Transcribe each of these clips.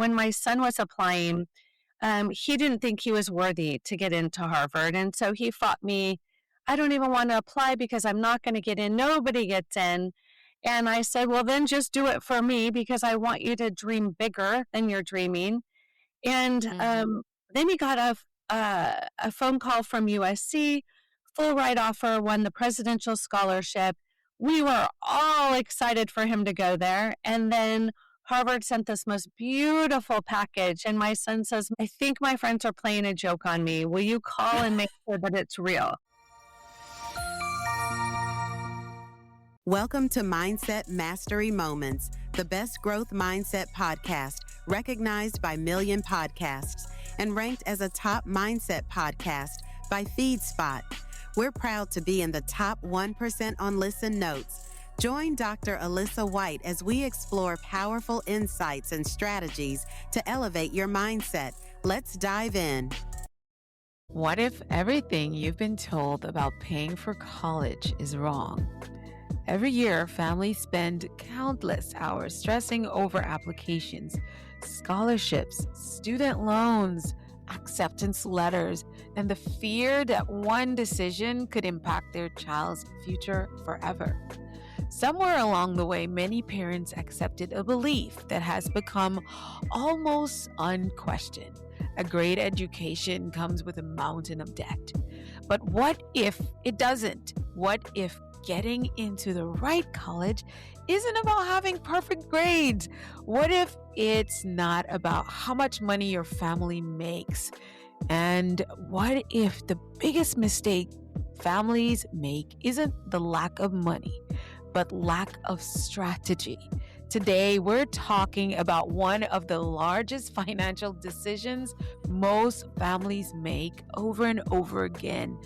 when my son was applying, he didn't think he was worthy to get into Harvard. And so he fought me. I don't even want to apply because I'm not going to get in. Nobody gets in. And I said, well, then just do it for me because I want you to dream bigger than you're dreaming. And then he got a phone call from USC, full ride offer, won the presidential scholarship. We were all excited for him to go there. And then Harvard sent this most beautiful package. And my son says, I think my friends are playing a joke on me. Will you call and make sure that it's real? Welcome to Mindset Mastery Moments, the best growth mindset podcast, recognized by Million Podcasts and ranked as a top mindset podcast by FeedSpot. We're proud to be in the top 1% on Listen Notes. Join Dr. Alisa Whyte as we explore powerful insights and strategies to elevate your mindset. Let's dive in. What if everything you've been told about paying for college is wrong? Every year, families spend countless hours stressing over applications, scholarships, student loans, acceptance letters, and the fear that one decision could impact their child's future forever. Somewhere along the way, many parents accepted a belief that has become almost unquestioned. A great education comes with a mountain of debt. But what if it doesn't? What if getting into the right college isn't about having perfect grades? What if it's not about how much money your family makes? And what if the biggest mistake families make isn't the lack of money, but lack of strategy? Today, we're talking about one of the largest financial decisions most families make over and over again.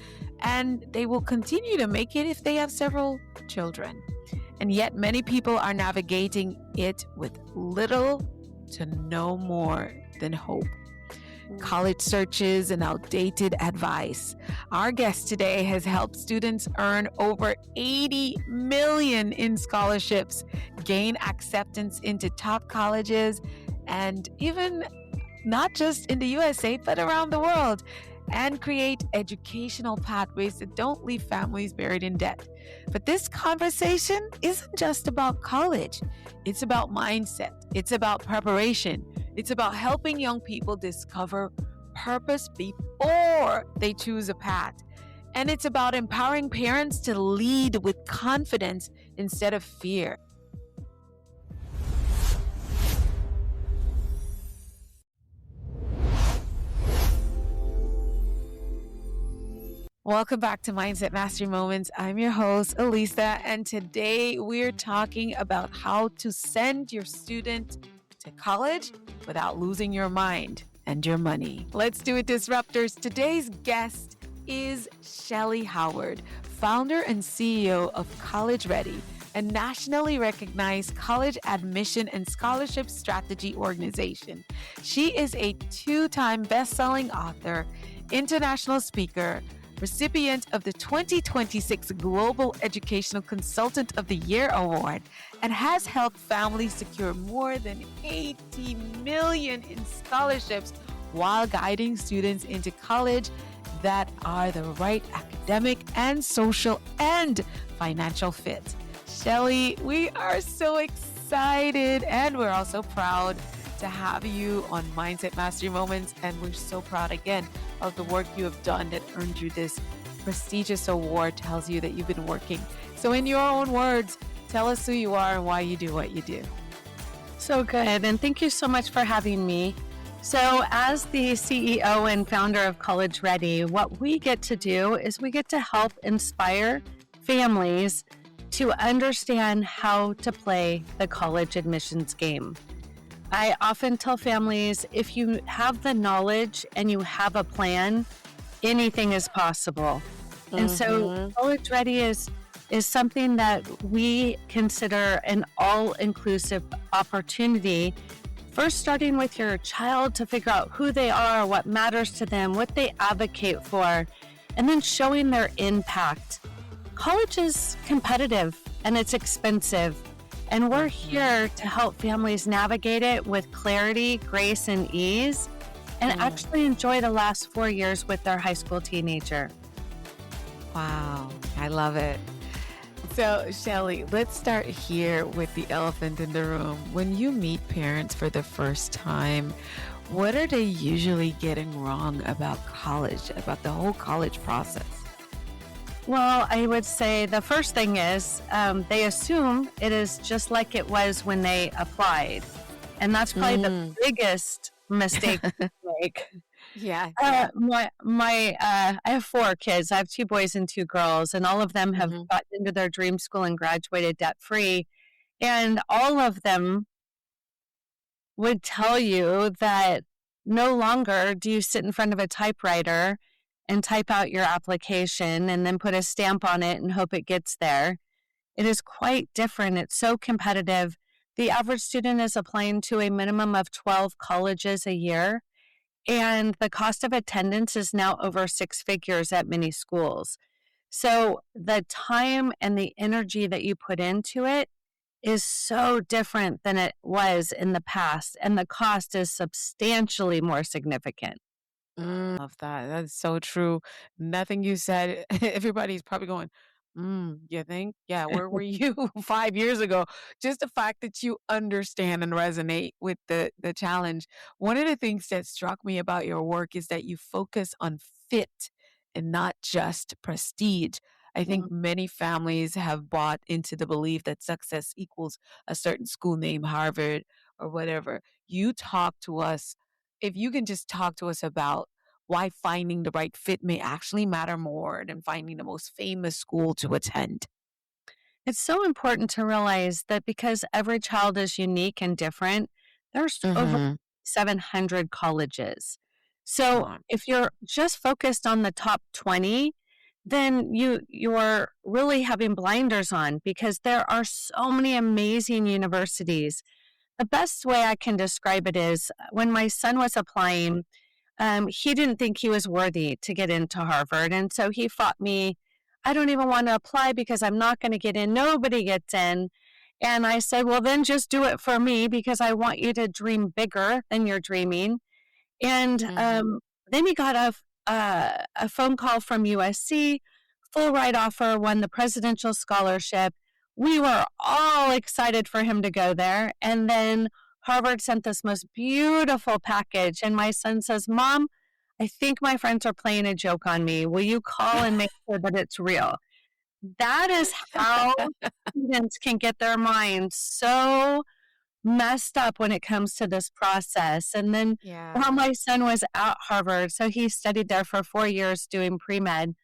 And they will continue to make it if they have several children. And yet many people are navigating it with little to no more than hope. College searches and outdated advice. Our guest today has helped students earn over $80 million in scholarships, gain acceptance into top colleges, and even not just in the USA, but around the world, and create educational pathways that don't leave families buried in debt. But this conversation isn't just about college. It's about mindset. It's about preparation. It's about helping young people discover purpose before they choose a path. And it's about empowering parents to lead with confidence instead of fear. Welcome back to Mindset Mastery Moments. I'm your host, Alisa, and today we're talking about how to send your student to college without losing your mind and your money. Let's do it, disruptors. Today's guest is Shellee Howard, founder and CEO of College Ready, a nationally recognized college admission and scholarship strategy organization. She is a 2-time best-selling author, international speaker, recipient of the 2026 Global Educational Consultant of the Year Award, and has helped families secure more than $80 million in scholarships while guiding students into college that are the right academic and social and financial fit. Shellee, we are so excited and we're also proud to have you on Mindset Mastery Moments, and we're so proud again of the work you have done that earned you this prestigious award. Tells you that you've been working. So in your own words, tell us who you are and why you do what you do. So good. And thank you so much for having me. So as the CEO and founder of College Ready, what we get to do is we get to help inspire families to understand how to play the college admissions game. I often tell families, if you have the knowledge and you have a plan, anything is possible. And so College Ready is something that we consider an all-inclusive opportunity. First, starting with your child to figure out who they are, what matters to them, what they advocate for, and then showing their impact. College is competitive and it's expensive. And we're Mhm. here to help families navigate it with clarity, grace, and ease, and Mm. actually enjoy the last 4 years with their high school teenager. Wow, I love it. So, Shelly, let's start here with the elephant in the room. When you meet parents for the first time, what are they usually getting wrong about college, about the whole college process? Well, I would say the first thing is they assume it is just like it was when they applied. And that's probably the Mm. biggest mistake we make. Yeah, yeah. I have 4 kids. I have 2 boys and 2 girls, and all of them have Mhm. gotten into their dream school and graduated debt free. And all of them would tell you that no longer do you sit in front of a typewriter and type out your application and then put a stamp on it and hope it gets there. It is quite different. It's so competitive. The average student is applying to a minimum of 12 colleges a year, and the cost of attendance is now over 6 figures at many schools. So the time and the energy that you put into it is so different than it was in the past, and the cost is substantially more significant. Love that. That's so true. Nothing you said, everybody's probably going, you think? Yeah, where were you 5 years ago? Just the fact that you understand and resonate with the challenge. One of the things that struck me about your work is that you focus on fit and not just prestige. I think Mm. many families have bought into the belief that success equals a certain school name, Harvard or whatever. You talk to us if you can just talk to us about why finding the right fit may actually matter more than finding the most famous school to attend. It's so important to realize that because every child is unique and different, there's over Mhm. 700 colleges. Come So on. if you're just focused on the top 20, then you're really having blinders on because there are so many amazing universities. The best way I can describe it is when my son was applying, he didn't think he was worthy to get into Harvard. And so he fought me. I don't even want to apply because I'm not going to get in. Nobody gets in. And I said, well, then just do it for me because I want you to dream bigger than you're dreaming. And Mhm. then he got a phone call from USC, full ride offer, won the presidential scholarship. We were all excited for him to go there. And then Harvard sent this most beautiful package. And my son says, Mom, I think my friends are playing a joke on me. Will you call and make sure that it's real? That is how students can get their minds so messed up when it comes to this process. And then while Yeah. my son was at Harvard, so he studied there for 4 years doing pre med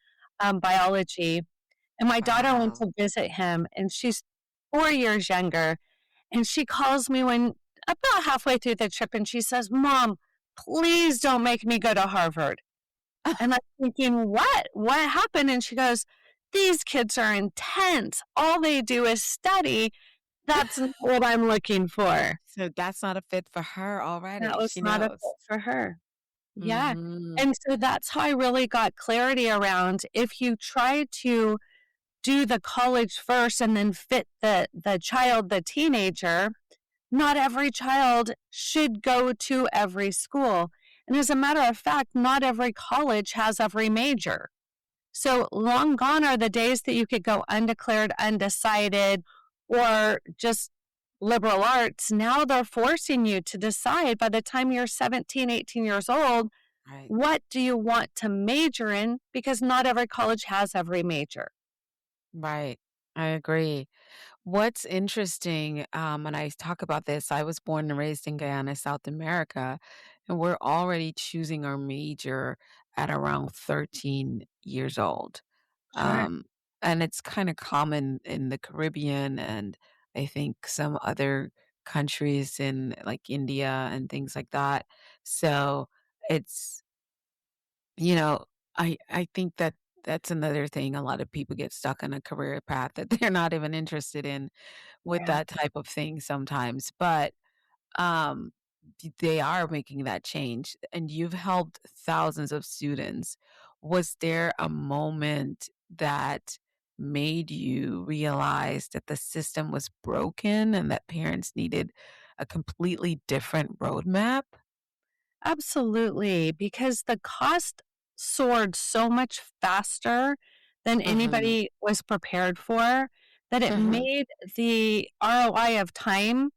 biology. And my daughter went Wow. to visit him, and she's 4 years younger. And she calls me when about halfway through the trip and she says, Mom, please don't make me go to Harvard. And I'm thinking, what? What happened? And she goes, these kids are intense. All they do is study. That's not what I'm looking for. So that's not a fit for her That already. was She not a knows. fit for her. Yeah. Mhm. And so that's how I really got clarity around if you try to do the college first and then fit the child, the teenager, not every child should go to every school. And as a matter of fact, not every college has every major. So long gone are the days that you could go undeclared, undecided, or just liberal arts. Now they're forcing you to decide by the time you're 17, 18 years old, Right. what do you want to major in? Because not every college has every major. Right. I agree. What's interesting, and I talk about this, I was born and raised in Guyana, South America, and we're already choosing our major at around 13 years old. Sure. Um, and it's kind of common in the Caribbean and I think some other countries in like India and things like that. So it's, you know, I think that that's another thing. A lot of people get stuck on a career path that they're not even interested in with Yeah. that type of thing sometimes. But um, they are making that change, and you've helped thousands of students. Was there a moment that made you realize that the system was broken and that parents needed a completely different roadmap? Absolutely, because the cost soared so much faster than Mhm. anybody was prepared for that it Mhm. made the ROI of time,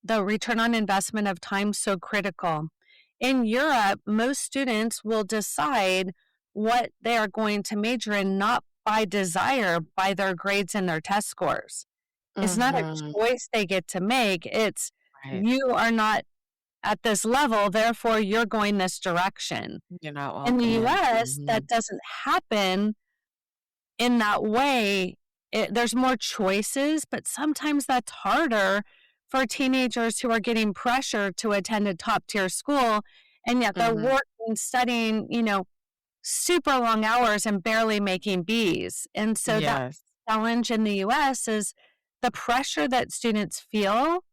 the return on investment of time, so critical. In Europe, most students will decide what they are going to major in not by desire, by their grades and their test scores. It's not a Mhm. choice they get to make. It's Right. you are not at this level, therefore you're going this direction. You're not In the welcome in. US, that Mhm. doesn't happen in that way. There's more choices, but sometimes that's harder for teenagers who are getting pressure to attend a top tier school, and yet they're Mhm. working, studying, super long hours and barely making B's. And so that Yes. challenge in the US is the pressure that students feel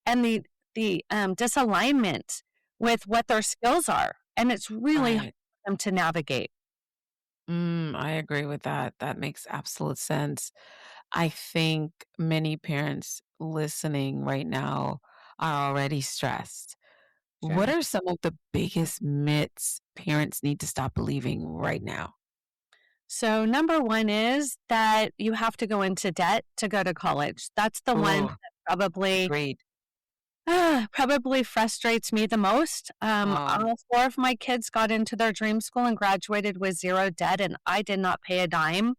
and the disalignment with what their skills are, and it's really hard Right. for them to navigate. I agree with that. That makes absolute sense. I think many parents listening right now are already stressed. What Sure. are some of the biggest myths parents need to stop believing right now? So number 1 is that you have to go into debt to go to college. That's the one Oh, that probably agreed. probably frustrates me the most. Oh, All 4 of my kids got into their dream school and graduated with 0 debt, and I did not pay a dime.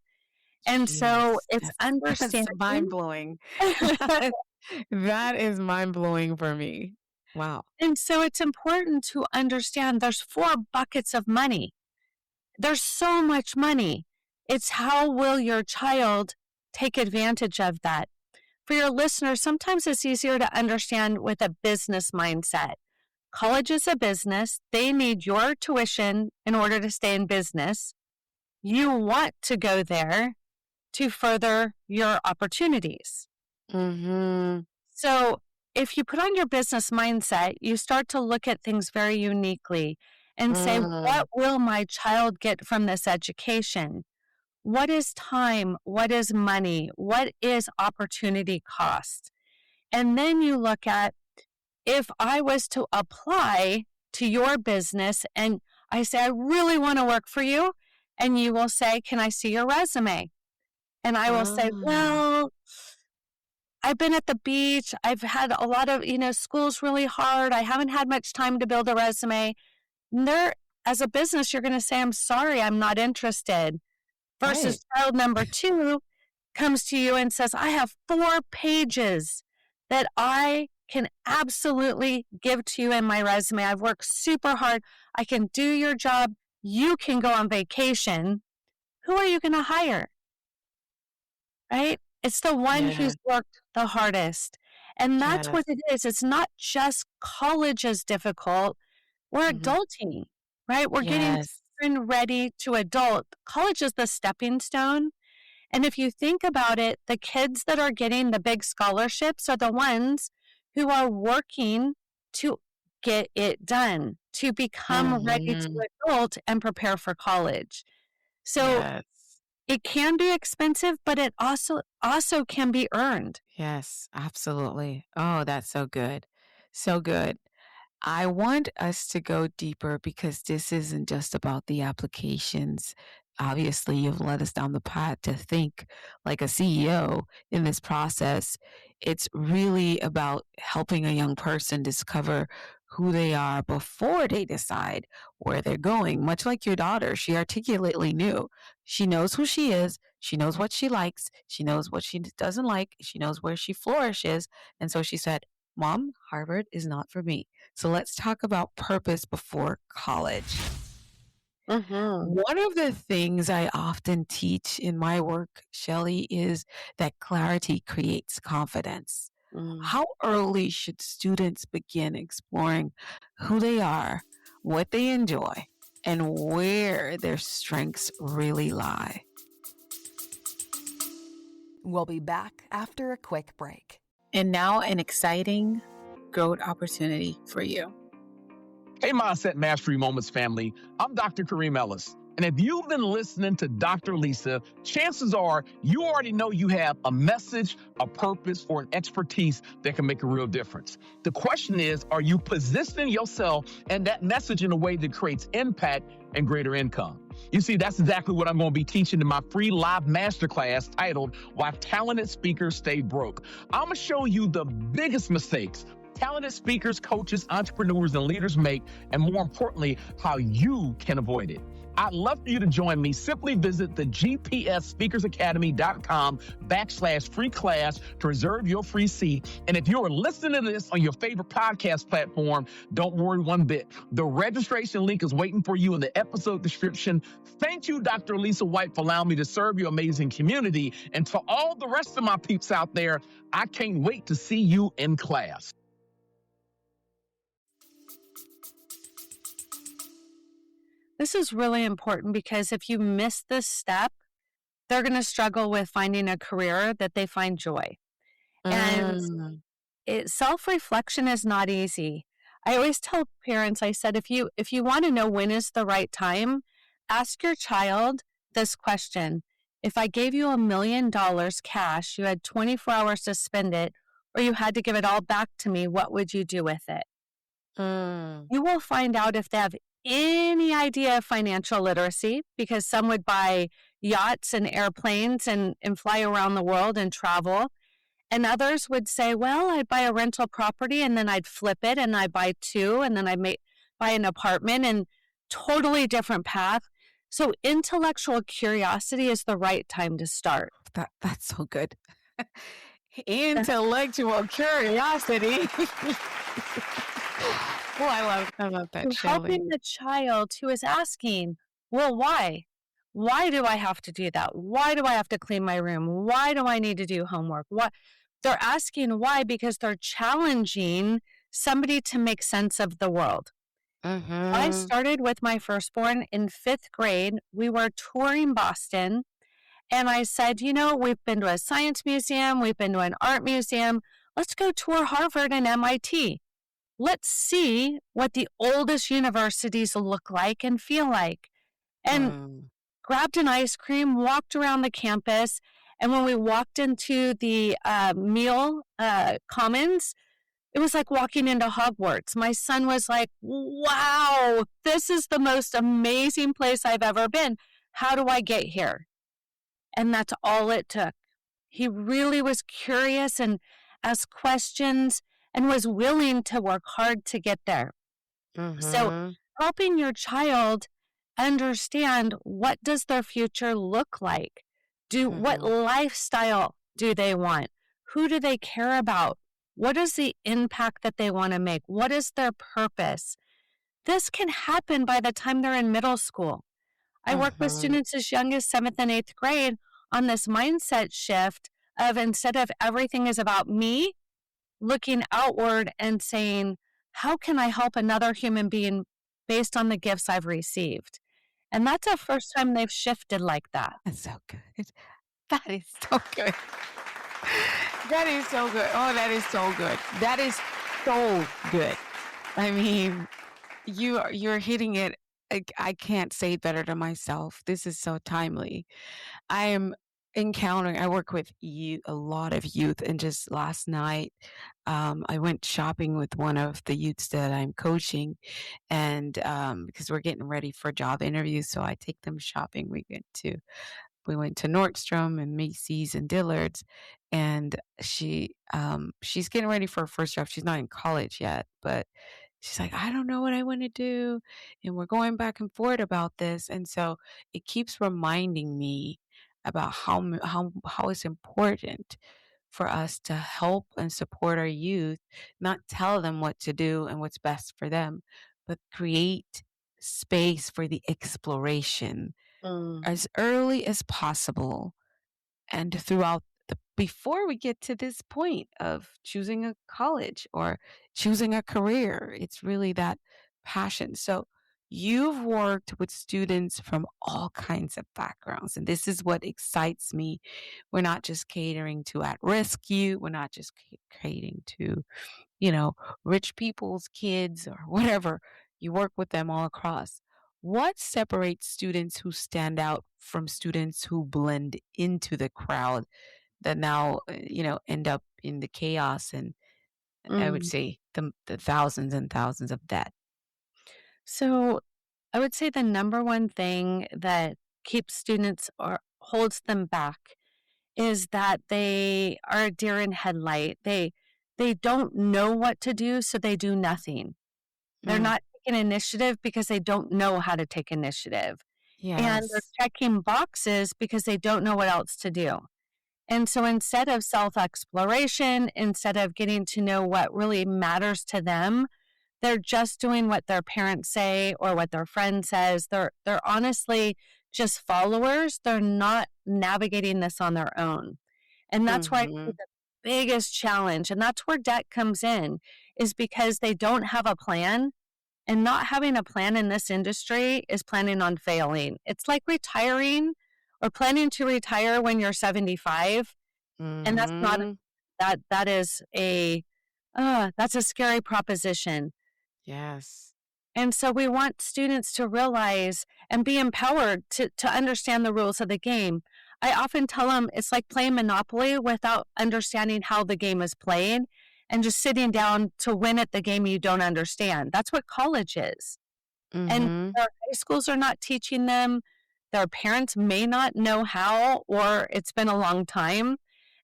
And so jeez. it's That's mind understanding. blowing. That is mind blowing for me. Wow. And so it's important to understand there's 4 buckets of money. There's so much money. It's how will your child take advantage of that? For your listeners, sometimes it's easier to understand with a business mindset. College is a business. They need your tuition in order to stay in business. You want to go there to further your opportunities. Mhm. So, if you put on your business mindset, you start to look at things very uniquely and say, Mm. what will my child get from this education? What is time? What is money? What is opportunity cost? And then you look at if I was to apply to your business and I say, I really want to work for you. And you will say, can I see your resume? And I will say, Ah, well, I've been at the beach. I've had a lot of, school's really hard. I haven't had much time to build a resume. And there, as a business, you're going to say, I'm sorry, I'm not interested. right. Versus child number 2 comes to you and says, I have 4 pages that I can absolutely give to you in my resume. I've worked super hard. I can do your job. You can go on vacation. Who are you going to hire? Right? It's the one Yeah. who's worked the hardest. And that's what Yes. it is. It's not just college is difficult. We're Mhm. adulting, right? We're getting Yes. children ready to adult. College is the stepping stone. And if you think about it, the kids that are getting the big scholarships are the ones who are working to get it done, to become ready to Mhm. adult and prepare for college. So Yes. it can be expensive, but it also can be earned. Yes, absolutely. Oh, that's so good. So good. I want us to go deeper because this isn't just about the applications. Obviously, you've led us down the path to think like a CEO in this process. It's really about helping a young person discover who they are before they decide where they're going. Much like your daughter, she articulately knew. She knows who she is. She knows what she likes. She knows what she doesn't like. She knows where she flourishes. And so she said, Mom, Harvard is not for me. So let's talk about purpose before college. Mhm. One of the things I often teach in my work, Shellee, is that clarity creates confidence. Mm. How early should students begin exploring who they are, what they enjoy, and where their strengths really lie? We'll be back after a quick break. And now, an exciting growth opportunity for you. Hey, Mindset Mastery Moments family. I'm Dr. Kareem Ellis. And if you've been listening to Dr. Lisa, chances are you already know you have a message, a purpose, or an expertise that can make a real difference. The question is, are you positioning yourself and that message in a way that creates impact and greater income? You see, that's exactly what I'm going to be teaching in my free live masterclass titled Why Talented Speakers Stay Broke. I'm going to show you the biggest mistakes talented speakers, coaches, entrepreneurs, and leaders make, and more importantly, how you can avoid it. I'd love for you to join me. Simply visit the gpsspeakersacademy.com/free class to reserve your free seat. And if you are listening to this on your favorite podcast platform, don't worry one bit. The registration link is waiting for you in the episode description. Thank you, Dr. Alisa Whyte, for allowing me to serve your amazing community. And to all the rest of my peeps out there, I can't wait to see you in class. This is really important because if you miss this step, they're going to struggle with finding a career that they find joy. And self-reflection is not easy. I always tell parents, I said, if you want to know when is the right time, ask your child this question. If I gave you $1 million cash, you had 24 hours to spend it, or you had to give it all back to me, what would you do with it? You will find out if they have any idea of financial literacy, because some would buy yachts and airplanes and fly around the world and travel. And others would say, well, I'd buy a rental property and then I'd flip it and I'd buy two and then I'd buy an apartment, and totally different path. So intellectual curiosity is the right time to start. That's so good. Intellectual curiosity. Oh, I love that, Shellee. Helping the child who is asking, well, why? Why do I have to do that? Why do I have to clean my room? Why do I need to do homework? What? They're asking why because they're challenging somebody to make sense of the world. I started with my firstborn in 5th grade. We were touring Boston, and I said, we've been to a science museum, we've been to an art museum. Let's go tour Harvard and MIT. Let's see what the oldest universities look like and feel like. And grabbed an ice cream, walked around the campus, and when we walked into the meal commons, it was like walking into Hogwarts. My son was like, wow, this is the most amazing place I've ever been. How do I get here? And that's all it took. He really was curious and asked questions and was willing to work hard to get there. So helping your child understand, what does their future look like? What lifestyle do they want? Who do they care about? What is the impact that they want to make? What is their purpose? This can happen by the time they're in middle school. I work with students as young as 7th and 8th grade on this mindset shift of, instead of everything is about me, looking outward and saying, how can I help another human being based on the gifts I've received? And that's the first time they've shifted like that. That's so good. That is so good. That is so good. Oh, that is so good. That is so good. I mean, you're hitting it. I can't say it better to myself. This is so timely. I work with a lot of youth, and just last night, I went shopping with one of the youths that I'm coaching, and because we're getting ready for job interviews, so I take them shopping. We went to Nordstrom and Macy's and Dillard's, and she's getting ready for her first job. She's not in college yet, but she's like, I don't know what I want to do, and we're going back and forth about this, and so it keeps reminding me about how it's important for us to help and support our youth, not tell them what to do and what's best for them, but create space for the exploration as early as possible and throughout before we get to this point of choosing a college or choosing a career. It's really that passion. So you've worked with students from all kinds of backgrounds, and this is what excites me. We're not just catering to at-risk youth. We're not just catering to, rich people's kids or whatever. You work with them all across. What separates students who stand out from students who blend into the crowd that now, end up in the chaos and I would Mm. say the thousands and thousands of debt? So I would say the number one thing that keeps students or holds them back is that they are a deer in headlight. They don't know what to do, so they do nothing. They're Mm, not taking initiative because they don't know how to take initiative. And they're yes. checking boxes because they don't know what else to do. And so instead of self exploration, instead of getting to know what really matters to them, they're just doing what their parents say or what their friend says. They're honestly just followers. They're not navigating this on their own. And that's why I Mhm. think the biggest challenge, and that's where debt comes in, is because they don't have a plan. And not having a plan in this industry is planning on failing. It's like retiring or planning to retire when you're 75, and that's not Mhm. that is a that's a scary proposition. Yes. And so we want students to realize and be empowered to understand the rules of the game. I often tell them it's like playing Monopoly without understanding how the game is played and just sitting down to win at the game you don't understand. That's what college is. And Mhm. their high schools are not teaching them. Their parents may not know how, or it's been a long time.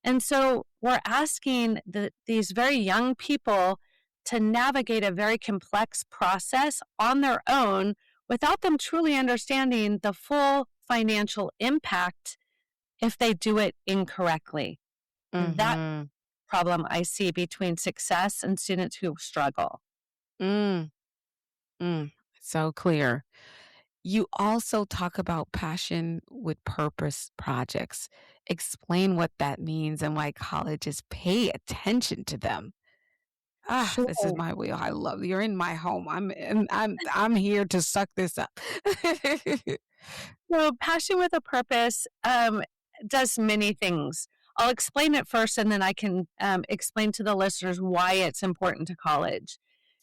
And so we're asking these very young people to navigate a very complex process on their own without them truly understanding the full financial impact if they do it incorrectly. And that Mhm. problem I see between success and students who struggle. Mm. Mm. So clear. You also talk about passion with purpose projects. Explain what that means and why colleges pay attention to them. Ah, this is Sure. my wheel. I love you're in my home. I'm here to suck this up. So, passion with a purpose does many things. I'll explain it first, and then I can explain to the listeners why it's important to college.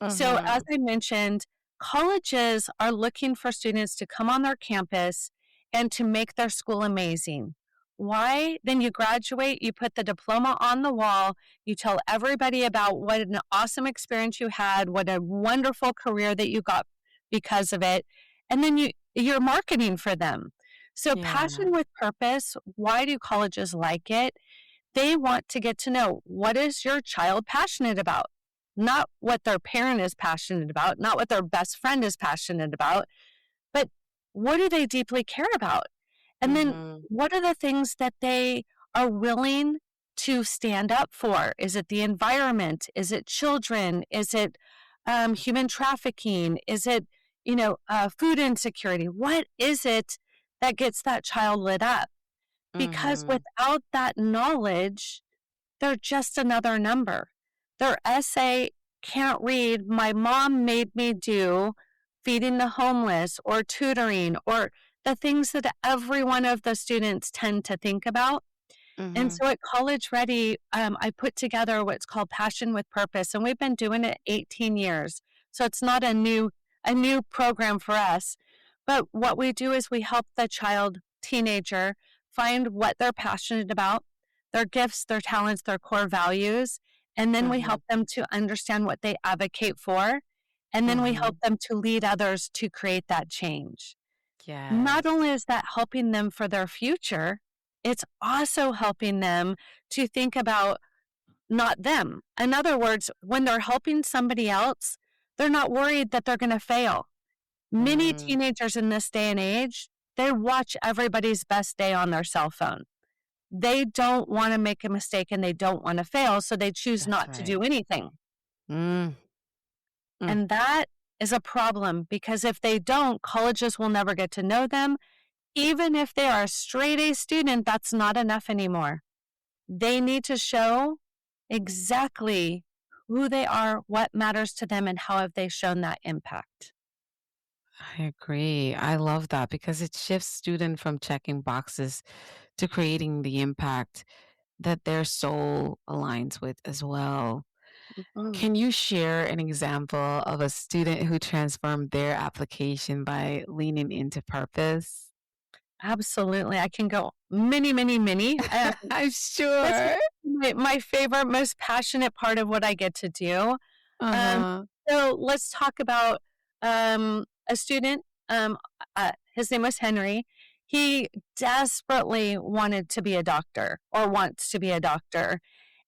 So, as Mhm. I mentioned, colleges are looking for students to come on their campus and to make their school amazing. Why? Then you graduate, you put the diploma on the wall, you tell everybody about what an awesome experience you had, what a wonderful career that you got because of it, and then you're marketing for them. So, Yeah. passion with purpose, why do colleges like it? They want to get to know what is your child passionate about? Not what their parent is passionate about, not what their best friend is passionate about, but what do they deeply care about? And then Mhm. what are the things that they are willing to stand up for? Is it the environment? Is it children? Is it human trafficking? Is it, food insecurity? What is it that gets that child lit up? Because Mhm. without that knowledge, they're just another number. Their essay can't read, my mom made me do feeding the homeless or tutoring or the things that every one of the students tend to think about. And Mhm. so at College Ready, I put together what's called Passion with Purpose, and we've been doing it 18 years. So it's not a new program for us. But what we do is we help the child, teenager, find what they're passionate about, their gifts, their talents, their core values, and then we Mhm. help them to understand what they advocate for, and then we help Mhm. them to lead others to create that change. Not Yes. only is that helping them for their future, it's also helping them to think about not them. In other words, when they're helping somebody else, they're not worried that they're going to fail. Many Mm. teenagers in this day and age, they watch everybody's best day on their cell phone. They don't want to make a mistake and they don't want to fail, so they choose That's not to right. do anything. Mm. Mm. And that is a problem because if they don't, colleges will never get to know them. Even if they are a straight A student, that's not enough anymore. They need to show exactly who they are, what matters to them, and how have they shown that impact. I agree. I love that because it shifts student from checking boxes to creating the impact that their soul aligns with as well. Mhm. Can you share an example of a student who transformed their application by leaning into purpose? Absolutely. I can go many, many, many. I'm This is sure. my favorite, most passionate part of what I get to do. Um, Uh-huh. so let's talk about a student. His name was Henry. He desperately wanted to be a doctor or wants to be a doctor.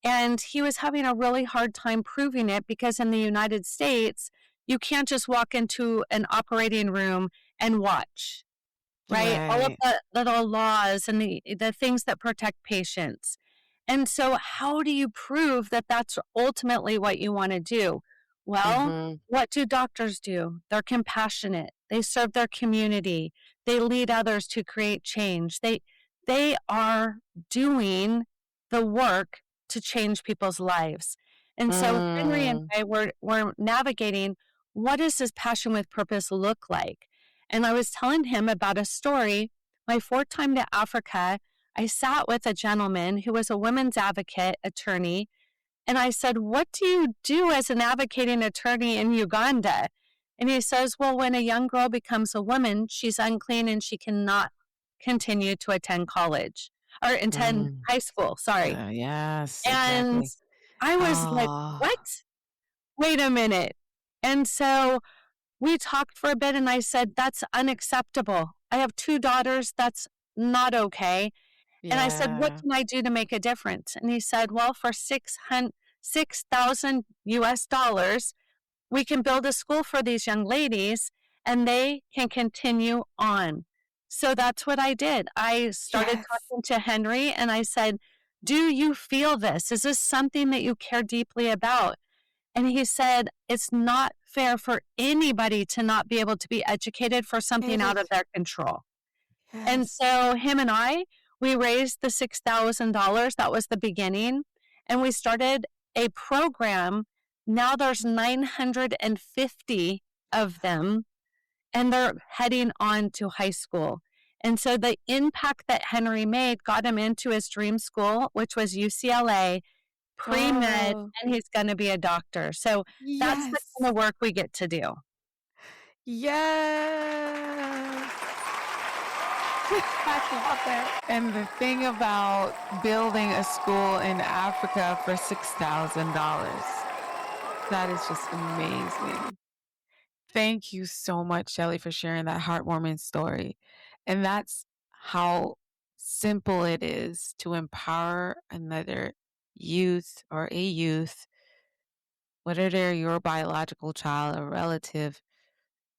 And he was having a really hard time proving it because in the United States, you can't just walk into an operating room and watch, right? All of Right. the little laws and the things that protect patients. And so, how do you prove that that's ultimately what you want to do? Well, Mm-hmm. what do doctors do? They're compassionate. They serve their community. They lead others to create change. They are doing the work to change people's lives. And so Henry and Mm. I were navigating, what does this passion with purpose look like? And I was telling him about a story. My fourth time to Africa, I sat with a gentleman who was a women's advocate attorney. And I said, "What do you do as an advocating attorney in Uganda?" And he says, "Well, when a young girl becomes a woman, she's unclean and she cannot continue to attend college or attend Mm. high school." Sorry. Yes, And exactly. I was like, Oh, "What? Wait a minute." And so we talked for a bit and I said, "That's unacceptable. I have two daughters. That's not okay." And I said, "What yeah. can I do to make a difference?" And he said, "Well, for 6,000 US dollars, we can build a school for these young ladies and they can continue on." So that's what I did. I started Yes. talking to Henry and I said, "Do you feel this? Is this something that you care deeply about?" And he said, "It's not fair for anybody to not be able to be educated for something It out is. of their control." And Yes. so him and we raised the $6,000. That was the beginning. And we started a program. Now there's 950 of them, and they're heading on to high school. And so the impact that Henry made got him into his dream school, which was UCLA, pre-med, Oh, and he's going to be a doctor. So that's the kind yes. of work we get to do. Yes. I love that. And the thing about building a school in Africa for $6,000, that is just amazing. Thank you so much, Shelly, for sharing that heartwarming story. And that's how simple it is to empower another youth or a youth, whether they're your biological child or relative,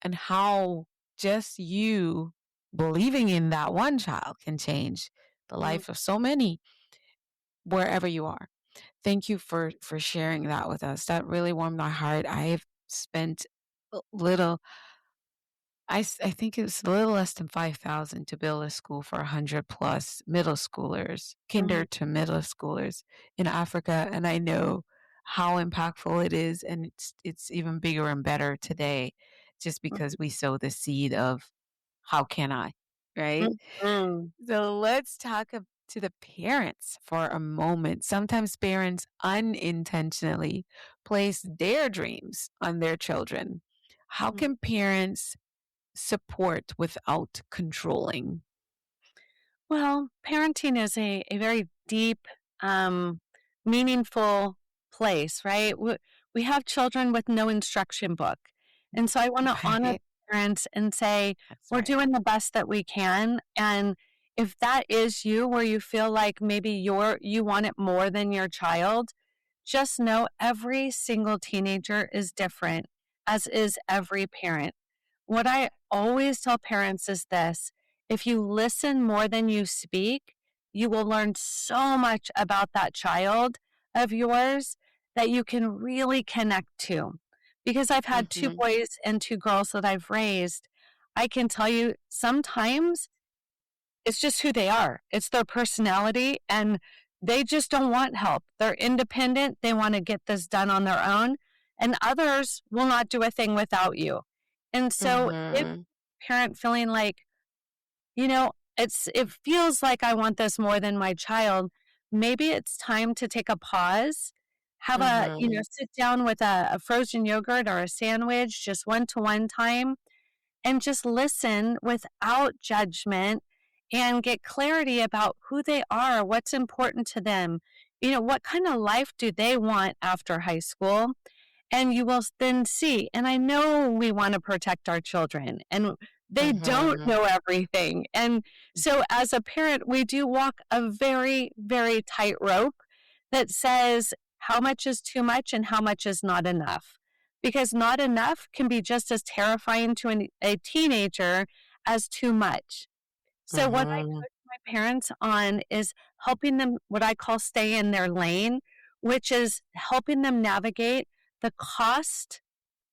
and how just you believing in that one child can change the Mm. life of so many wherever you are. Thank you for sharing that with us. That really warmed my heart. I've spent a little I think it was a little less than 5,000 to build a school for 100 plus middle schoolers, kinder Mhm. to middle schoolers in Africa, and I know how impactful it is, and it's even bigger and better today just because we sow the seed of how can I, right? Mhm. So let's talk to the parents for a moment. Sometimes parents unintentionally place their dreams on their children. How Mhm. can parents support without controlling? Well, parenting is a very deep, um, meaningful place, right? We have children with no instruction book. And so I want to honor Right. parents and say, That's we're right. doing the best that we can. And if that is you, where you feel like maybe you want it more than your child, just know every single teenager is different, as is every parent. What I always tell parents is this: if you listen more than you speak, you will learn so much about that child of yours that you can really connect to. Because I've had two Hmm. boys and two girls that I've raised, I can tell you sometimes it's just who they are. It's their personality and they just don't want help. They're independent. They want to get this done on their own. And others will not do a thing without you. And so if Hmm. parent feeling like, it feels like I want this more than my child, maybe it's time to take a pause Have Mm-hmm. sit down with a frozen yogurt or a sandwich, just one-to-one time, and just listen without judgment and get clarity about who they are, what's important to them. What kind of life do they want after high school? And you will then see, and I know we want to protect our children, and they don't Mm-hmm. know everything. And so, as a parent, we do walk a very, very tight rope that says how much is too much and how much is not enough. Because not enough can be just as terrifying to a teenager as too much. So, what I Mm-hmm. coach my parents on is helping them, what I call stay in their lane, which is helping them navigate the cost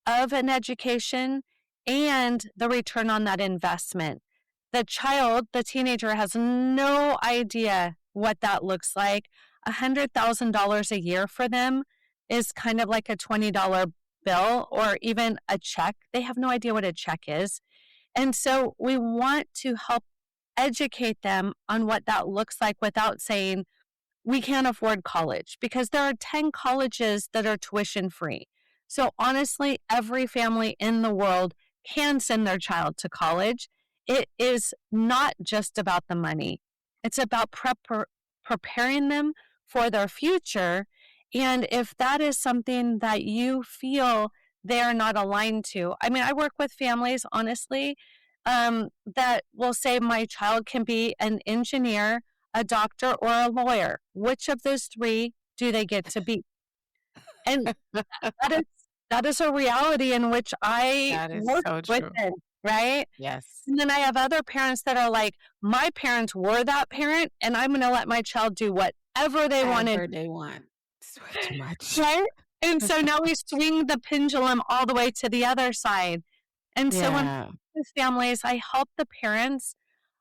of an education and the return on that investment. The teenager has no idea what that looks like. $100,000 a year for them is kind of like a $20 bill or even a check. They have no idea what a check is. And so we want to help educate them on what that looks like without saying, we can't afford college, because there are 10 colleges that are tuition free. So honestly, every family in the world can send their child to college. It is not just about the money. It's about preparing them for their future. And if that is something that you feel they're not aligned to, I mean, I work with families, honestly, that will say my child can be an engineer, a doctor, or a lawyer. Which of those three do they get to be? And that is that is a reality in which I That is work so true. within, right? Yes. And then I have other parents that are like, my parents were that parent, and I'm going to let my child do whatever they wanted, Ever they want. It's way too much. right? And so now we swing the pendulum all the way to the other side. And so when Yeah. with families, I help the parents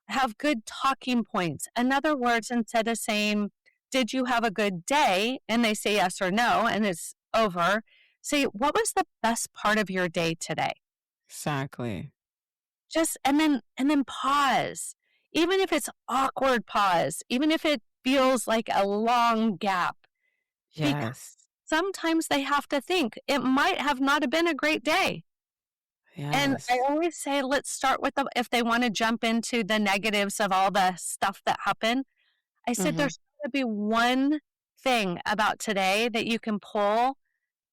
have good talking points. In other words, instead of saying, did you have a good day? And they say yes or no, and it's over. Say, what was the best part of your day today? Exactly. Just and then pause. Even if it's awkward pause, even if it feels like a long gap, because Yes. sometimes they have to think it might have not have been a great day. And I Yes. always say, let's start with if they want to jump into the negatives of all the stuff that happened. I said, Mm-hmm. there's going to be one thing about today that you can pull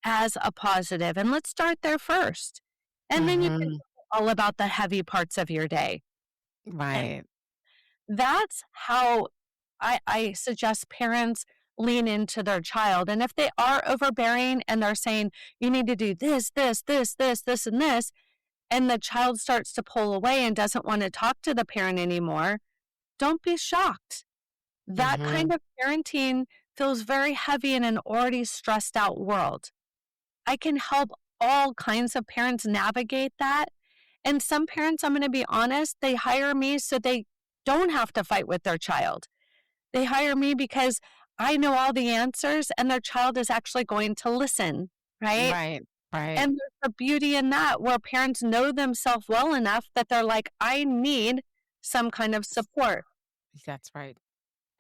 as a positive, and let's start there first. And then you can Mm-hmm. talk all about the heavy parts of your day. And Right. that's how I suggest parents lean into their child. And if they are overbearing and they're saying, you need to do this, this, and this, and the child starts to pull away and doesn't want to talk to the parent anymore, don't be shocked. That Mm-hmm. kind of parenting feels very heavy in an already stressed out world. I can help all kinds of parents navigate that. And some parents, I'm going to be honest, they hire me so they don't have to fight with their child. They hire me because I know all the answers and their child is actually going to listen, right? Right. Right. And there's a beauty in that where parents know themselves well enough that they're like, I need some kind of support. That's right.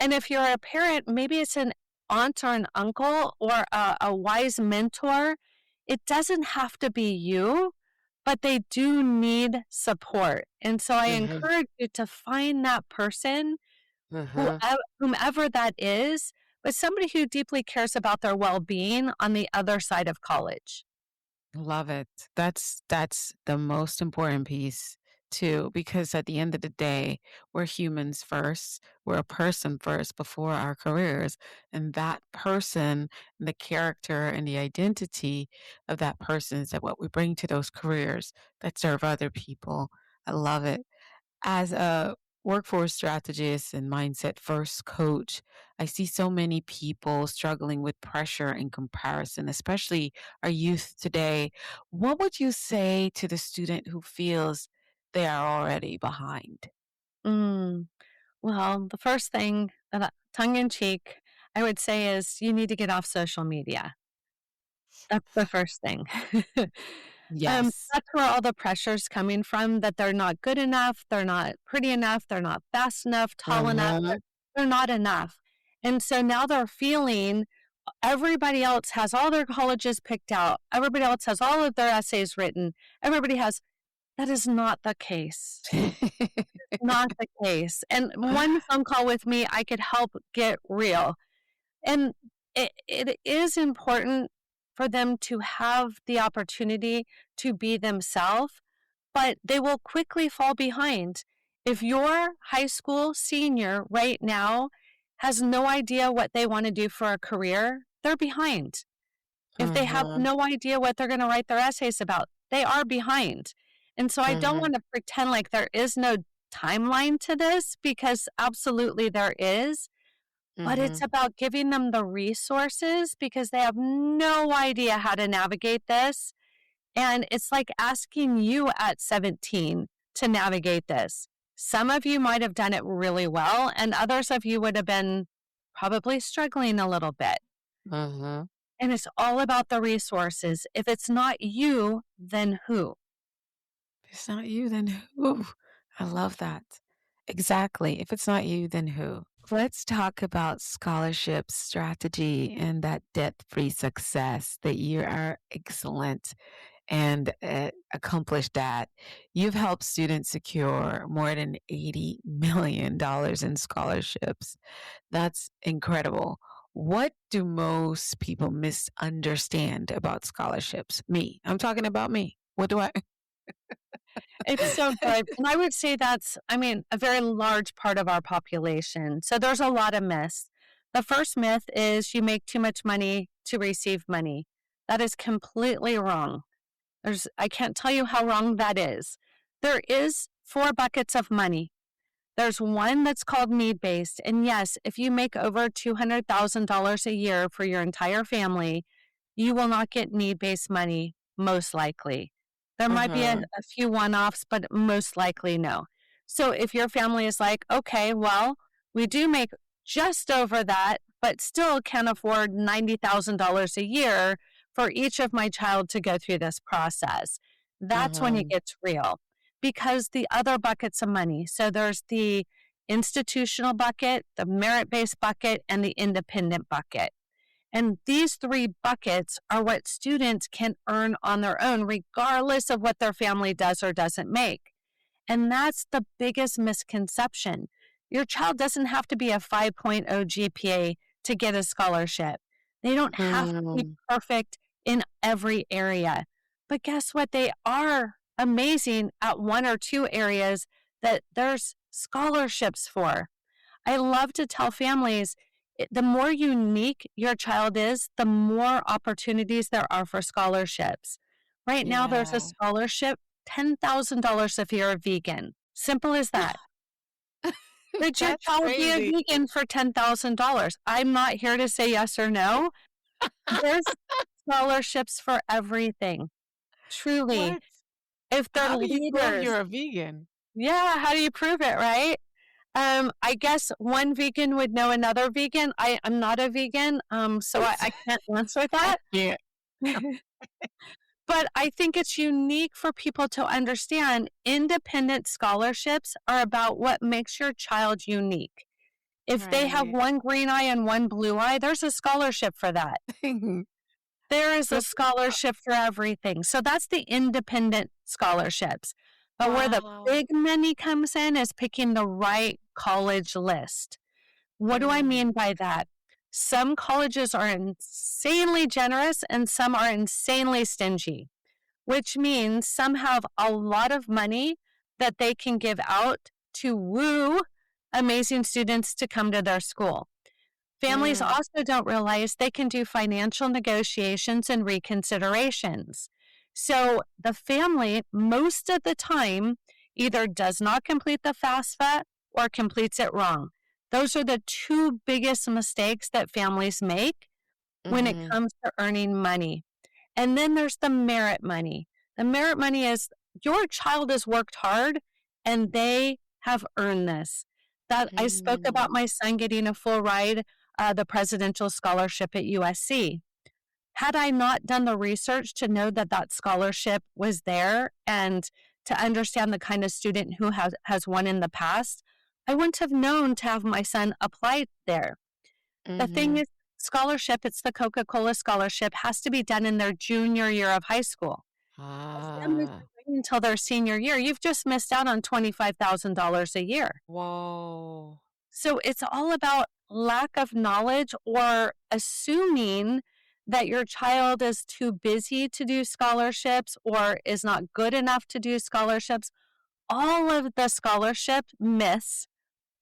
And if you're a parent, maybe it's an aunt or an uncle or a wise mentor. It doesn't have to be you, but they do need support. And so I Mm-hmm. encourage you to find that person, Mm-hmm. whomever that is, but somebody who deeply cares about their well being on the other side of college. Love it. That's the most important piece too, because at the end of the day, we're humans first. We're a person first before our careers. And that person, the character and the identity of that person is that what we bring to those careers that serve other people. I love it. As a workforce strategist and mindset first coach, I see so many people struggling with pressure and comparison, especially our youth today. What would you say to the student who feels they are already behind? Mm. Well, the first thing, tongue in cheek, I would say is you need to get off social media. That's the first thing. Yes. That's where all the pressure's coming from, that they're not good enough, they're not pretty enough, they're not fast enough, tall enough, Mm-hmm. they're not enough. And so now they're feeling Everybody else has all their colleges picked out. Everybody else has all of their essays written. Everybody has. That is not the case. Not the case. And one phone call with me, I could help get real. And it is important for them to have the opportunity to be themselves, but they will quickly fall behind. If your high school senior right now has no idea what they want to do for a career, they're behind. If they have Mm-hmm. no idea what they're going to write their essays about, they are behind. And so I don't Mm-hmm. want to pretend like there is no timeline to this, because absolutely there is. But Mm-hmm. it's about giving them the resources, because they have no idea how to navigate this. And it's like asking you at 17 to navigate this. Some of you might have done it really well, and others of you would have been probably struggling a little bit. Mm-hmm. And it's all about the resources. If it's not you, then who? If it's not you, then who? I love that. Exactly. If it's not you, then who? Let's talk about scholarship strategy and that debt-free success that you are excellent and accomplished that. You've helped students secure more than $80 million in scholarships. That's incredible. What do most people misunderstand about scholarships? Me. I'm talking about me. What do I? It's so good. And I would say that's, a very large part of our population. So there's a lot of myths. The first myth is you make too much money to receive money. That is completely wrong. I can't tell you how wrong that is. There is 4 buckets of money. There's one that's called need-based. And yes, if you make over $200,000 a year for your entire family, you will not get need-based money, most likely. There might be Mm-hmm. a few one-offs, but most likely no. So if your family is like, okay, well, we do make just over that, but still can't afford $90,000 a year for each of my child to go through this process, that's when it Mm-hmm. gets real. Because the other buckets of money, so there's the institutional bucket, the merit-based bucket, and the independent bucket. And these 3 buckets are what students can earn on their own, regardless of what their family does or doesn't make. And that's the biggest misconception. Your child doesn't have to be a 5.0 GPA to get a scholarship. They don't have to be Mm-hmm. perfect in every area. But guess what? They are amazing at 1 or 2 areas that there's scholarships for. I love to tell families, the more unique your child is, the more opportunities there are for scholarships. Right now, there's a Yeah. scholarship, $10,000 if you're a vegan. Simple as that. Could your That's child be a crazy. vegan for $10,000? I'm not here to say yes or no. There's scholarships for everything. Truly. What? If they're How do you prove leaders, you're a vegan? yeah, how do you prove it, right? I guess one vegan would know another vegan. I'm not a vegan, so I can't answer I that. can't. But I think it's unique for people to understand independent scholarships are about what makes your child unique. If they have Right. one green eye and one blue eye, there's a scholarship for that. There is a But scholarship for everything. So that's the independent scholarships. But where the wow. big money comes in is picking the right college list. What do I Mm. mean by that? Some colleges are insanely generous and some are insanely stingy, which means some have a lot of money that they can give out to woo amazing students to come to their school. Families Mm. also don't realize they can do financial negotiations and reconsiderations. So the family, most of the time, either does not complete the FAFSA or completes it wrong. Those are the 2 biggest mistakes that families make when it Mhm. comes to earning money. And then there's the merit money. The merit money is your child has worked hard and they have earned this. That I spoke Mm. about my son getting a full ride, the presidential scholarship at USC. Had I not done the research to know that that scholarship was there and to understand the kind of student who has won in the past, I wouldn't have known to have my son apply there. The thing Mhm. is, scholarship, it's the Coca-Cola scholarship, has to be done in their junior year of high school. If families Ah, are waiting until their senior year, you've just missed out on $25,000 a year. whoa. So it's all about lack of knowledge or assuming that your child is too busy to do scholarships or is not good enough to do scholarships. All of the scholarship myths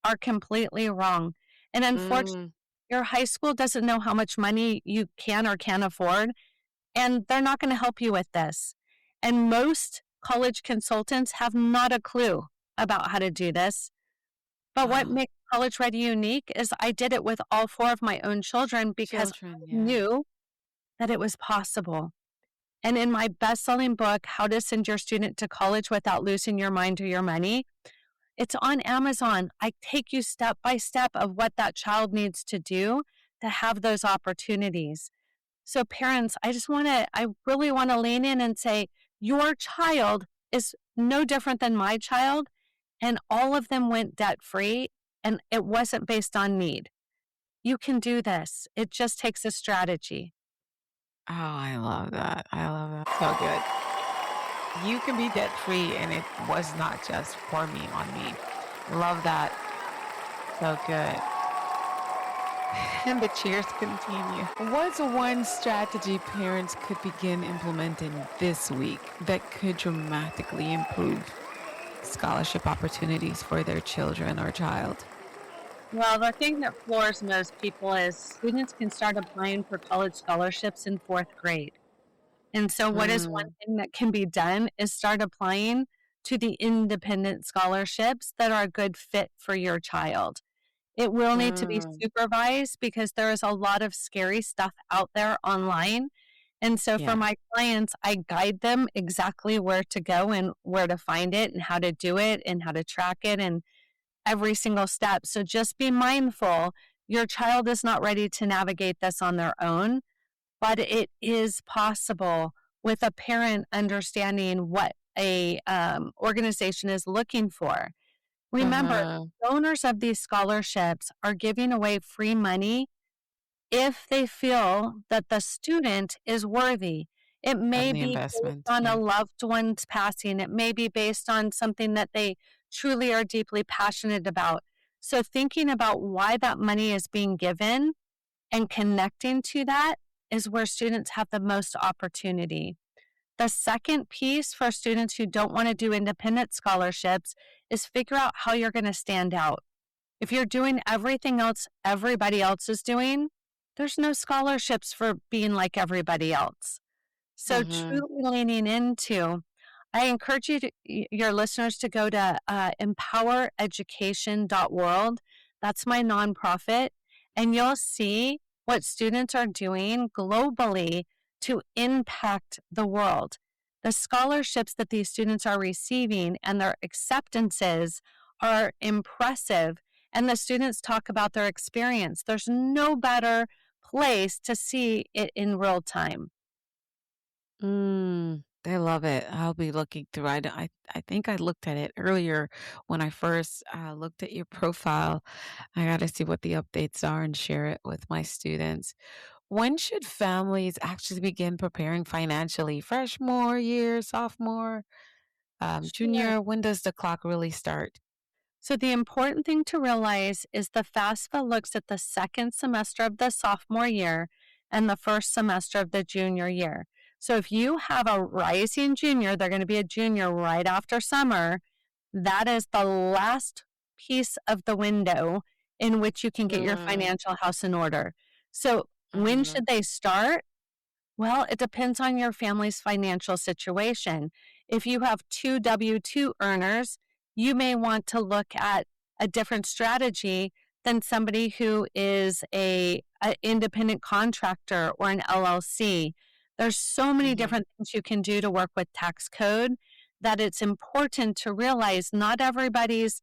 are completely wrong. And unfortunately, Mm, your high school doesn't know how much money you can or can't afford, and they're not going to help you with this. And most college consultants have not a clue about how to do this. But what wow. makes College Ready unique is I did it with all four of my own children because I Children, yeah. knew that it was possible. And in my best selling book, How to Send Your Student to College Without Losing Your Mind or Your Money, it's on Amazon. I take you step by step of what that child needs to do to have those opportunities. So, parents, I really want to lean in and say, your child is no different than my child. And all of them went debt free, and it wasn't based on need. You can do this. It just takes a strategy. Oh, I love that. I love that. So good. You can be debt free, and it was not just for me on me. Love that. So good. And the cheers continue. What's one strategy parents could begin implementing this week that could dramatically improve scholarship opportunities for their children or child? Well, the thing that floors most people is students can start applying for college scholarships in fourth grade. And so, what is one Mm, thing that can be done is start applying to the independent scholarships that are a good fit for your child. It will need to be mm, supervised because there is a lot of scary stuff out there online. And so for yeah. my clients, I guide them exactly where to go and where to find it and how to do it and how to track it and every single step. So just be mindful your child is not ready to navigate this on their own, but it is possible with a parent understanding what a organization is looking for. Remember, Uh-huh. donors of these scholarships are giving away free money if they feel that the student is worthy. It Of may the be based investment. on a Yeah. loved one's passing. It may be based on something that they truly are deeply passionate about. So, thinking about why that money is being given and connecting to that is where students have the most opportunity. The second piece for students who don't want to do independent scholarships is figure out how you're going to stand out. If you're doing everything else everybody else is doing, there's no scholarships for being like everybody else. So Mm-hmm. truly leaning into, I encourage your listeners to go to empowereducation.world. That's my nonprofit. And you'll see what students are doing globally to impact the world. The scholarships that these students are receiving and their acceptances are impressive. And the students talk about their experience. There's no better place to see it in real time. I love it. I'll be looking through. I think I looked at it earlier when I first looked at your profile. I got to see what the updates are and share it with my students. When should families actually begin preparing financially? Freshman year, sophomore, Sure. junior? When does the clock really start? So, the important thing to realize is the FAFSA looks at the second semester of the sophomore year and the first semester of the junior year. So, if you have a rising junior, they're going to be a junior right after summer. That is the last piece of the window in which you can get your Mm, financial house in order. So, when mm-hmm, should they start? Well, it depends on your family's financial situation. If you have two W-2 earners, you may want to look at a different strategy than somebody who is a independent contractor or an LLC. There's so many mm-hmm. different things you can do to work with tax code that it's important to realize not everybody's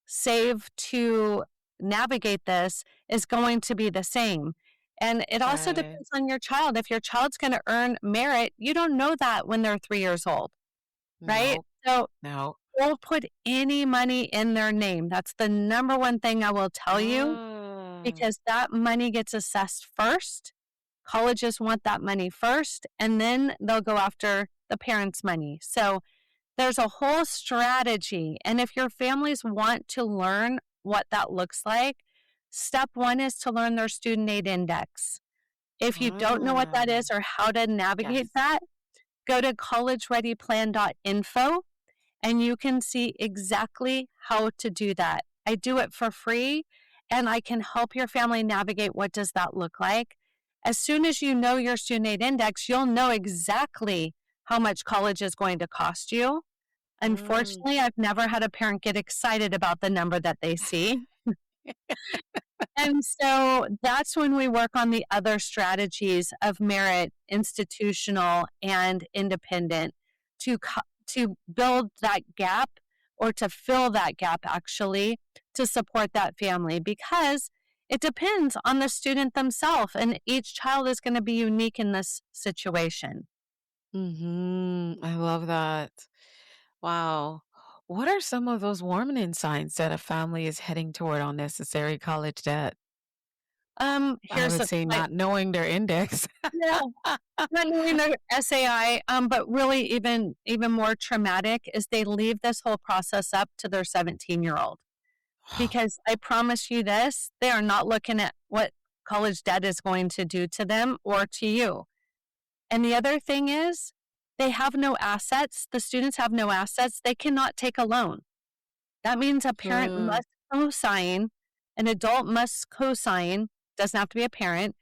save to navigate this is going to be the same. And it also Right. depends on your child. If your child's going to earn merit, you don't know that when they're 3 years old, right? No, So no. don't put any money in their name. That's the number one thing I will tell you. because that money gets assessed first. Colleges want that money first, and then they'll go after the parents' money. So there's a whole strategy. And if your families want to learn what that looks like, step one is to learn their student aid index. If you don't know what that Mm. is or how to navigate Yes. that, go to collegereadyplan.info and you can see exactly how to do that. I do it for free and I can help your family navigate what does that look like. As soon as you know your student aid index, you'll know exactly how much college is going to cost you. Mm. Unfortunately, I've never had a parent get excited about the number that they see. And so that's when we work on the other strategies of merit, institutional, and independent to build that gap or to fill that gap actually to support that family because it depends on the student themselves and each child is going to be unique in this situation. I love that. Wow. What are some of those warning signs that a family is heading toward unnecessary college debt? I Here's would a say like not knowing their index. yeah, not knowing their SAI, but really even more traumatic is they leave this whole process up to their 17-year-old. Because I promise you this, they are not looking at what college debt is going to do to them or to you. And the other thing is, they have no assets. The students have no assets. They cannot take a loan. That means a parent Mm, must co-sign, an adult must co-sign, doesn't have to be a parent.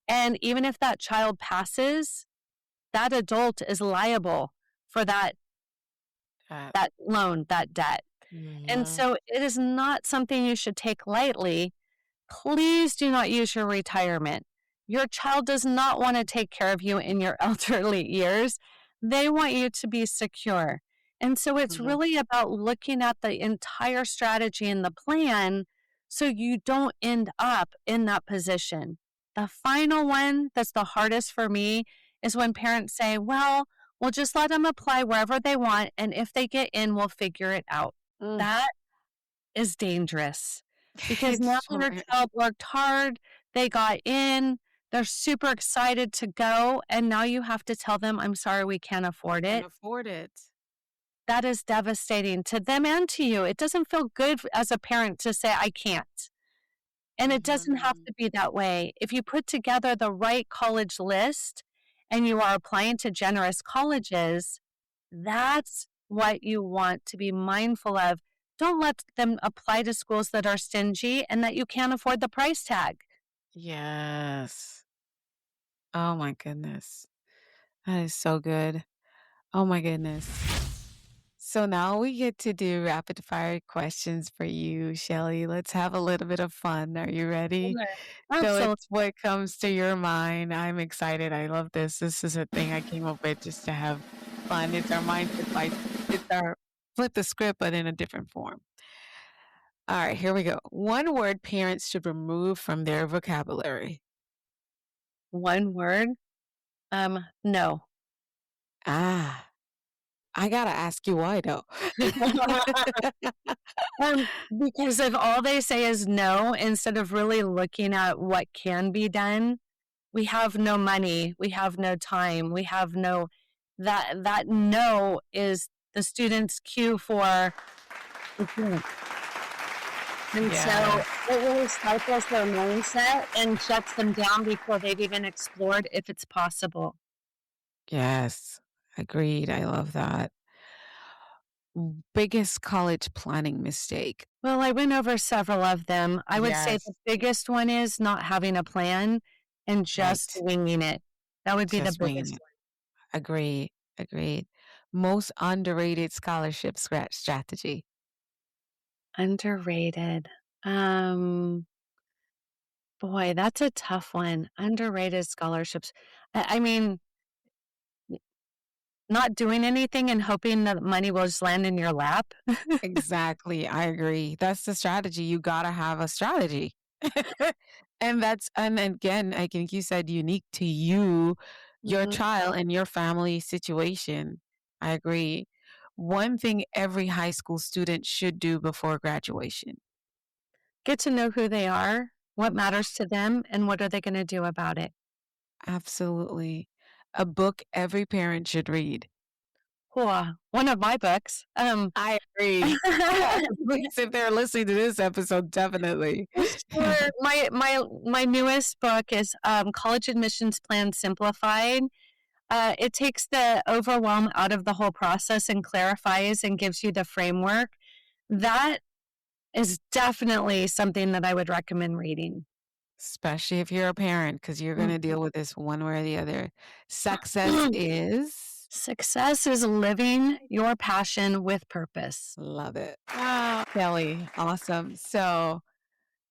And even if that child passes, that adult is liable for uh, that loan, that debt. And mhm. so it is not something you should take lightly. Please do not use your retirement. Your child does not want to take care of you in your elderly years. They want you to be secure. And so it's Mhm. really about looking at the entire strategy and the plan so you don't end up in that position. The final one that's the hardest for me is when parents say, well, we'll just let them apply wherever they want. And if they get in, we'll figure it out. Mm. That is dangerous because now It's so your child worked hard, they got in, they're super excited to go, and now you have to tell them, I'm sorry, we can't afford can it. afford it. That is devastating to them and to you. It doesn't feel good as a parent to say, I can't. And it doesn't have Mhm. to be that way. If you put together the right college list and you are applying to generous colleges, that's what you want to be mindful of. Don't let them apply to schools that are stingy and that you can't afford the price tag. Yes. Oh my goodness. That is so good. Oh my goodness. So now we get to do rapid fire questions for you, Shelly. Let's have a little bit of fun. Are you ready? Okay. So Absolutely. it's what comes to your mind. I'm excited. I love this. This is a thing I came up with just to have fun. It's our mindset by it's our flip the script, but in a different form. All right, here we go. One word parents should remove from their vocabulary. One word. No. Ah, I gotta ask you why though. Because if all they say is no, instead of really looking at what can be done, we have no money, we have no time, we have no that no is the student's cue for we can't. And so Yes. it really stifles their mindset and shuts them down before they've even explored if it's possible. Yes. Agreed. I love that. Biggest college planning mistake. Well, I went over several of them. I would say the Yes. biggest one is not having a plan and just Right. winging it. That would be the Just winging biggest it. Agreed. Agreed. Most underrated scholarship strategy. one. Underrated. Um, Boy, that's a tough one. Underrated scholarships. I mean, not doing anything and hoping that money will just land in your lap. Exactly. I agree. That's the strategy. You gotta have a strategy. And again, I think you said unique to you, your Mhm. child, and your family situation. I agree. One thing every high school student should do before graduation. Get to know who they are, what matters to them, and what are they going to do about it. Absolutely. A book every parent should read. One of my books. I agree. Please, if they're listening to this episode, definitely. Sure. My newest book is College Admissions Plan Simplified. It takes the overwhelm out of the whole process and clarifies and gives you the framework. That is definitely something that I would recommend reading. Especially if you're a parent, because you're going to deal with this one way or the other. Success is. Success is living your passion with purpose. Love it. Wow. Kelly, awesome. So,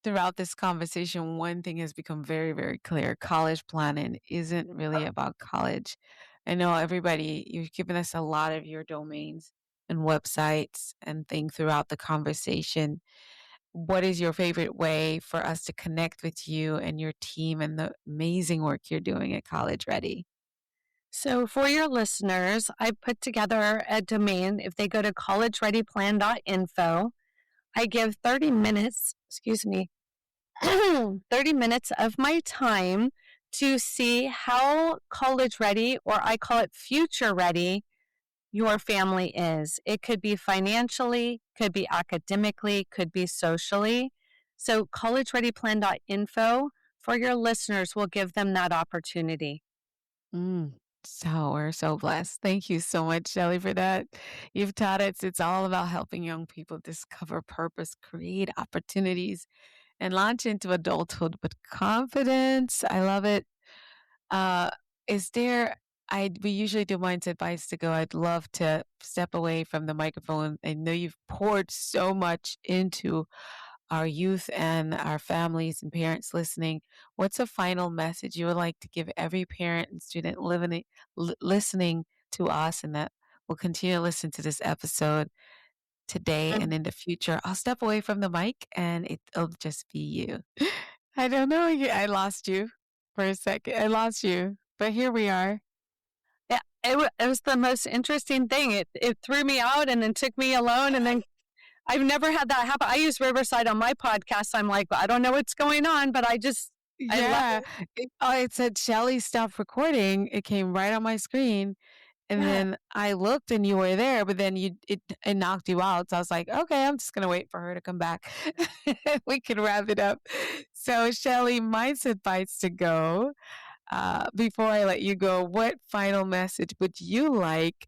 throughout this conversation, one thing has become very, very clear. College planning isn't really about college. I know everybody, you've given us a lot of your domains and websites and things throughout the conversation. What is your favorite way for us to connect with you and your team and the amazing work you're doing at College Ready? So, for your listeners, I put together a domain. If they go to collegereadyplan.info, I give 30 minutes, 30 minutes of my time to see how college ready, or I call it future ready, your family is. It could be financially, could be academically, could be socially. So, collegereadyplan.info for your listeners will give them that opportunity. So we're so blessed. Thank you so much, Shellee, for that. You've taught us it's all about helping young people discover purpose, create opportunities, and launch into adulthood with confidence. I love it. Uh, is there, we usually do mindset bites to go. I'd love to step away from the microphone. I know you've poured so much into our youth and our families and parents listening. What's a final message you would like to give every parent and student listening to us and that will continue to listen to this episode today and in the future? I'll step away from the mic and it'll just be you. I don't know. I lost you for a second. I lost you, but here we are. Yeah, it was the most interesting thing. It threw me out and then took me alone, and then I've never had that happen. I use Riverside on my podcast. I'm like, I don't know what's going on, but I Yeah. love It said Shellee stopped recording. It came right on my screen. And it. then I looked and you were there, but then it knocked you out. So I was like, okay, I'm just gonna wait for her to come back. We can wrap it up. So Shellee, mindset bites to go. Before I let you go, what final message would you like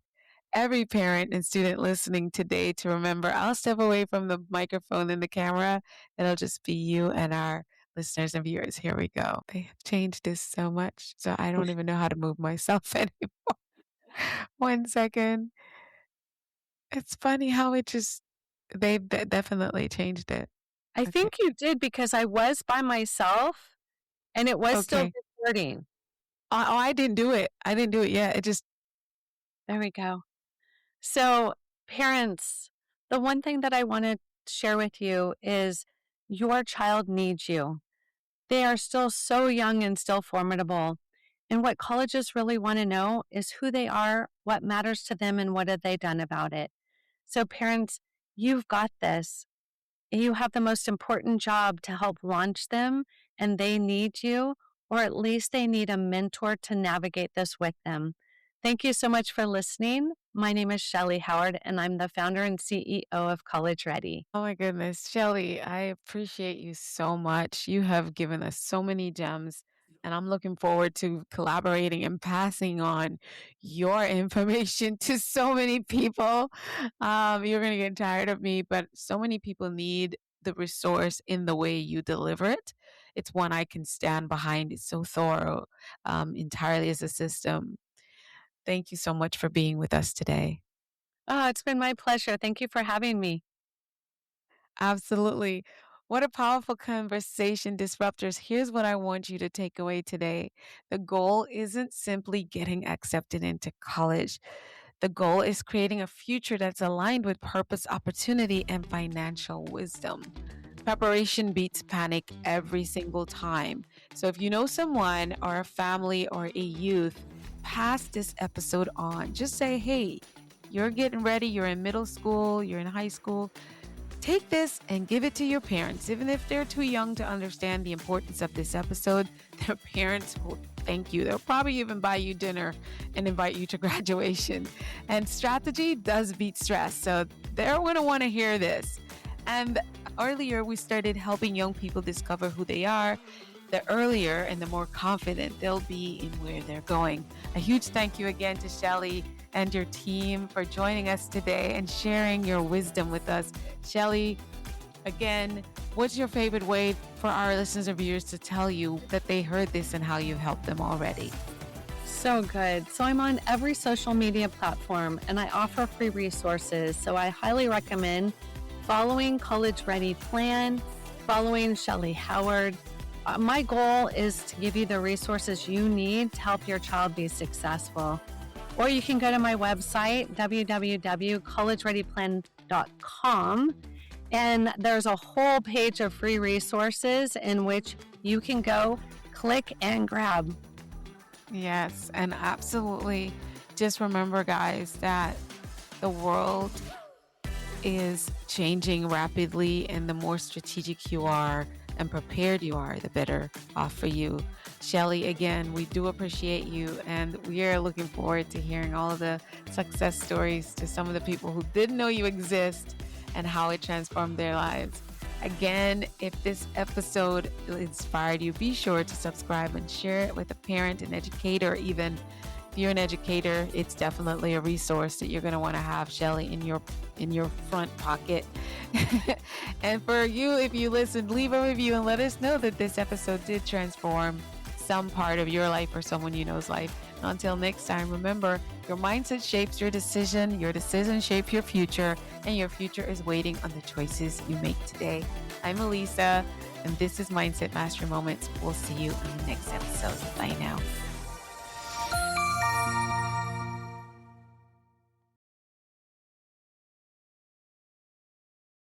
every parent and student listening today to remember? I'll step away from the microphone and the camera. It'll just be you and our listeners and viewers. Here we go. They have changed this so much, so I don't even know how to move myself anymore. 1 second. It's funny how they've definitely changed it. I Okay. think you did, because I was by myself and it was still Okay. recording. I didn't do it. I didn't do it yet. There we go. So, parents, the one thing that I want to share with you is your child needs you. They are still so young and still formidable. And what colleges really want to know is who they are, what matters to them, and what have they done about it. So, parents, you've got this. You have the most important job to help launch them, and they need you, or at least they need a mentor to navigate this with them. Thank you so much for listening. My name is Shellee Howard, and I'm the founder and CEO of College Ready. Oh my goodness, Shellee, I appreciate you so much. You have given us so many gems, and I'm looking forward to collaborating and passing on your information to so many people. You're going to get tired of me, but so many people need the resource in the way you deliver it. It's one I can stand behind. It's so thorough, entirely as a system. Thank you so much for being with us today. Oh, it's been my pleasure. Thank you for having me. Absolutely. What a powerful conversation, disruptors. Here's what I want you to take away today. The goal isn't simply getting accepted into college. The goal is creating a future that's aligned with purpose, opportunity, and financial wisdom. Preparation beats panic every single time. So if you know someone or a family or a youth, pass this episode on. Just say, hey, you're getting ready, you're in middle school, you're in high school. take this and give it to your parents. Even if they're too young to understand the importance of this episode, their parents will thank you. They'll probably even buy you dinner and invite you to graduation. And strategy does beat stress, so they're going to want to hear this. And earlier, we started helping young people discover who they are. The earlier and the more confident they'll be in where they're going. A huge thank you again to Shellee and your team for joining us today and sharing your wisdom with us. Shellee, again, what's your favorite way for our listeners and viewers to tell you that they heard this and how you've helped them already? So good. So I'm on every social media platform and I offer free resources. So I highly recommend following College Ready Plan, following Shellee Howard. My goal is to give you the resources you need to help your child be successful. Or you can go to my website, www.collegereadyplan.com, and there's a whole page of free resources in which you can go, click, and grab. Yes, and absolutely. Just remember, guys, that the world is changing rapidly, and the more strategic you are and prepared you are, the better off for you. Shellee, again, we do appreciate you, and we are looking forward to hearing all of the success stories to some of the people who didn't know you exist and how it transformed their lives. Again, if this episode inspired you, be sure to subscribe and share it with a parent, an educator, even. If you're an educator, it's definitely a resource that you're going to want to have, Shellee, in your front pocket. And for you, if you listened, leave a review and let us know that this episode did transform some part of your life or someone you know's life. And until next time, remember, your mindset shapes your decisions shape your future, and your future is waiting on the choices you make today. I'm Alisa, and this is Mindset Mastery Moments. We'll see you in the next episode. Bye now.